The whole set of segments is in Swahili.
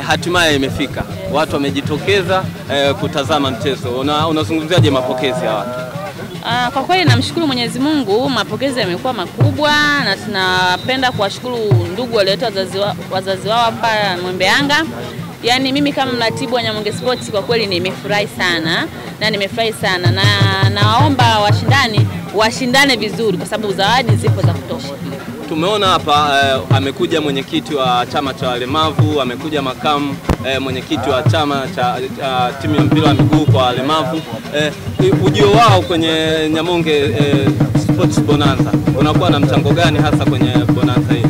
hatimaye imefika. Watu wamejitokeza kutazama mchezo. Unazungumziaje mapokezi ya watu? Kwa kweli namshukuru Mwenyezi Mungu, mapokezi yamekuwa makubwa na tunapenda kuwashukuru ndugu walioleta wazazi wao hapa Mwembe Yanga. Yaani mimi kama mratibu wa Nyamonge Sports kwa kweli nimefurahi sana na naomba washindane vizuri kwa sababu zawadi zipo za kutosha. Tumeona hapa amekuja mwenyekiti wa chama cha walemavu, amekuja makamu mwenyekiti wa chama cha timu ya mpira wa miguu kwa walemavu. Ujio wao kwenye Nyamonge Sports Bonanza unakuwa na mchango gani hasa kwenye bonanza hii?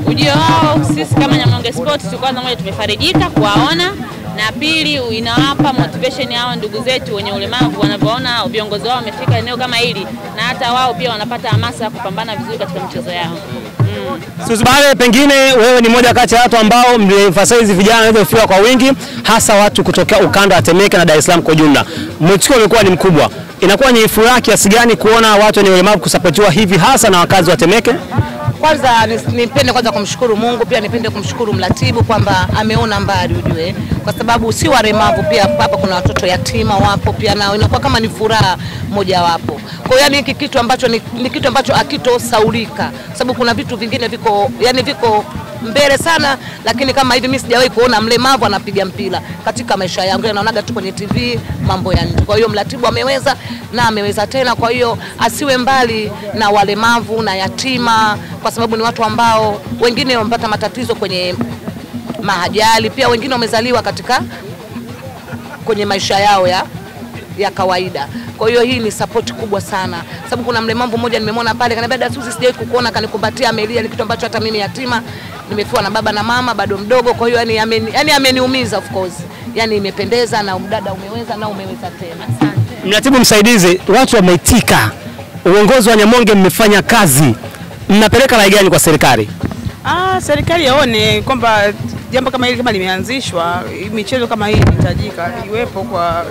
Ujio wao sisi kama Nyamonge Sports kwanza moja tumefarijika kuwaona, na pili inawapa motivation hao ndugu zetu wenye ulemavu wanapoona viongozi wao wamefika eneo kama hili, na hata wao pia wanapata hamasa ya kupambana vizuri katika michezo yao. Suzi Bahale, pengine wewe ni mmoja kati ya watu ambao mliemphasize vijana waweze kufika kwa wingi, hasa watu kutoka ukanda wa Temeke na Dar es Salaam kwa jumla. Mwitikio umekuwa ni mkubwa. Inakuwa ni furaha kiasi gani kuona watu wenye ulemavu kusapotiwa hivi hasa na wakazi wa Temeke? Kwanza nipende kumshukuru Mungu, pia nipende kumshukuru mratibu kwamba ameona mbali ujue, kwa sababu si walemavu pia hapa kuna watoto yatima wapo pia, nao inakuwa kama ni furaha moja wapo. Kwa hiyo yani hiki kitu ambacho ni kitu ambacho hakitosaulika, sababu kuna vitu vingine viko mbele sana, lakini kama hivi mimi sijawahi kuona mlemavu anapiga mpira katika maisha yangu. Naonaga tu kwenye TV mambo ya nje. Kwa hiyo mratibu ameweza tena, kwa hiyo asiwe mbali na walemavu na yatima, kwa sababu ni watu ambao wengine wamepata matatizo kwenye mahajali, pia wengine wamezaliwa kwenye maisha yao ya kawaida. Kwa hiyo hii ni support kubwa sana, sababu kuna mlemavu mmoja nimemwona pale kanambia Suzi sijawahi kukuona, kanikumbatia amelia, ni kitu ambacho hata mimi yatima nimefiwa na baba na mama bado mdogo. Kwa hiyo yani ameniumiza of course. Yani imependeza na mdada umeweza tena. Asante. Mratibu msaidizi, watu wameitika. Uongozi wa Nyamonge mmefanya kazi. Mnapeleka rai gani kwa serikali? Serikali yaone kwamba jambo kama hili kama limeanzishwa, michezo kama hii inahitajika iwepo kwa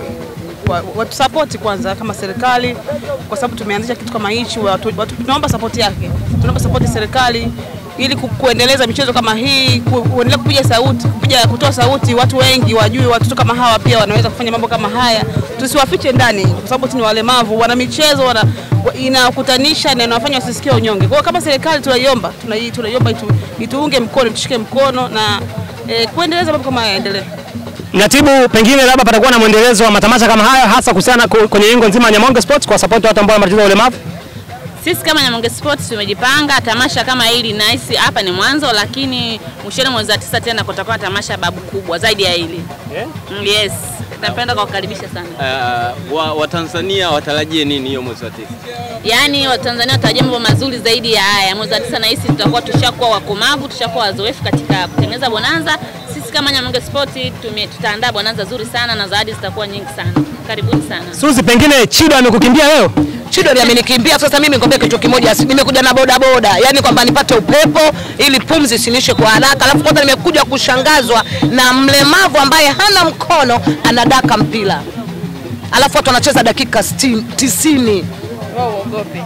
watu support kwanza kama serikali, kwa sababu tumeanzisha kitu kama hichi, watu tunaomba support yake. Tunaomba support serikali ili kuendeleza michezo kama hii, kuendelea kutoa sauti, watu wengi wajue watoto kama hawa pia wanaweza kufanya mambo kama haya. Tusiwafiche ndani, kwa sababu ni walemavu, wana michezo, inakutanisha na inawafanya wasisikie unyonge. Kwa kama serikali tunaiomba ituunge mkono, tushike mkono na kuendeleza mambo kama haya yaendelee. Mratibu, pengine labda patakuwa na muendelezo wa matamasha kama haya hasa kuhusiana kwenye engo nzima ya Nyamonge Sports kwa support watu ambao wanacheza ulemavu? Sisi kama Nyamonge Sports tumejipanga tamasha kama hili, nice hapa ni mwanzo, lakini mwishoni mwezi wa 9 tena kutakuwa tamasha babu kubwa zaidi ya hili. Yes, napenda kuwakaribisha sana. Watanzania watarajie nini hiyo mwezi wa 9? Yaani Watanzania watarajie mambo mazuri zaidi ya haya. Mwezi wa 9 na hisi tutakuwa tushakuwa wakomavu, tushakuwa wazoefu katika kutengeneza bonanza. Sisi kama Nyamonge Sports tutaandaa bonanza zuri sana na zawadi zitakuwa nyingi sana. Karibuni sana. Suzi, pengine Chido amekukimbia leo? Chido amenikimbia. Sasa mimi nikwambia kitu kimoja, nimekuja na bodaboda, yani kwamba nipate upepo ili pumzi sinishe kwa haraka. Alafu kwanza nimekuja kushangazwa na mlemavu ambaye hana mkono anadaka mpira. Alafu watu wanacheza dakika 90.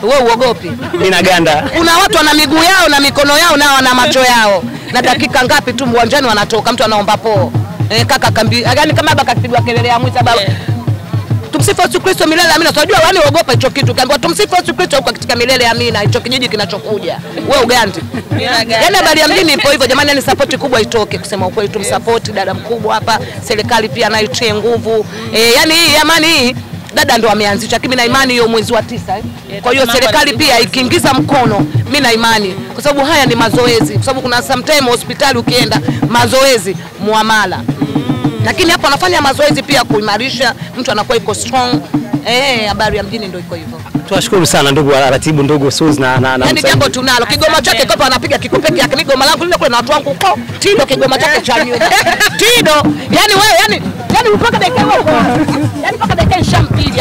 Wewe uogopi? Mimi naganda. Kuna watu wana miguu yao na mikono yao na wana macho yao. Na dakika ngapi tu uwanjani wanatoka, mtu anaomba po. Kaka kambi, yani kama baba kapigwa kelele ya mwita baba. Tumsifu Yesu Kristo milele amina. Unajua wani uogopa hicho kitu. Kaambiwa tumsifu Yesu Kristo huko katika milele amina. Hicho kijiji kinachokuja. Wewe ugandi. Yaani habari ya mjini ipo hivyo jamani, ni support kubwa itoke, kusema ukweli tumsupport dada mkubwa hapa. Serikali pia nayo itie nguvu. Yani hii amani hii dada ndo ameanzisha, lakini na imani hiyo mwezi wa 9. Kwa hiyo serikali pia ikiingiza mkono, mimi na imani, kwa sababu haya ni mazoezi, kwa sababu kuna sometime hospitali ukienda mazoezi muamala. Lakini hapa anafanya mazoezi pia kuimarisha mtu anakuwa iko strong. Habari ya mjini ndio iko hivyo. Tuwashukuru sana ndugu waratibu, ndugu Suzi na yani jambo tunalo. Kigoma chake kwa anapiga kikopeki yake, migoma langu lile kule na watu wangu kwa Tido kigoma chake cha nyuma. Tido, yani wewe yani mpaka dakika huko. Yani mpaka dakika 20.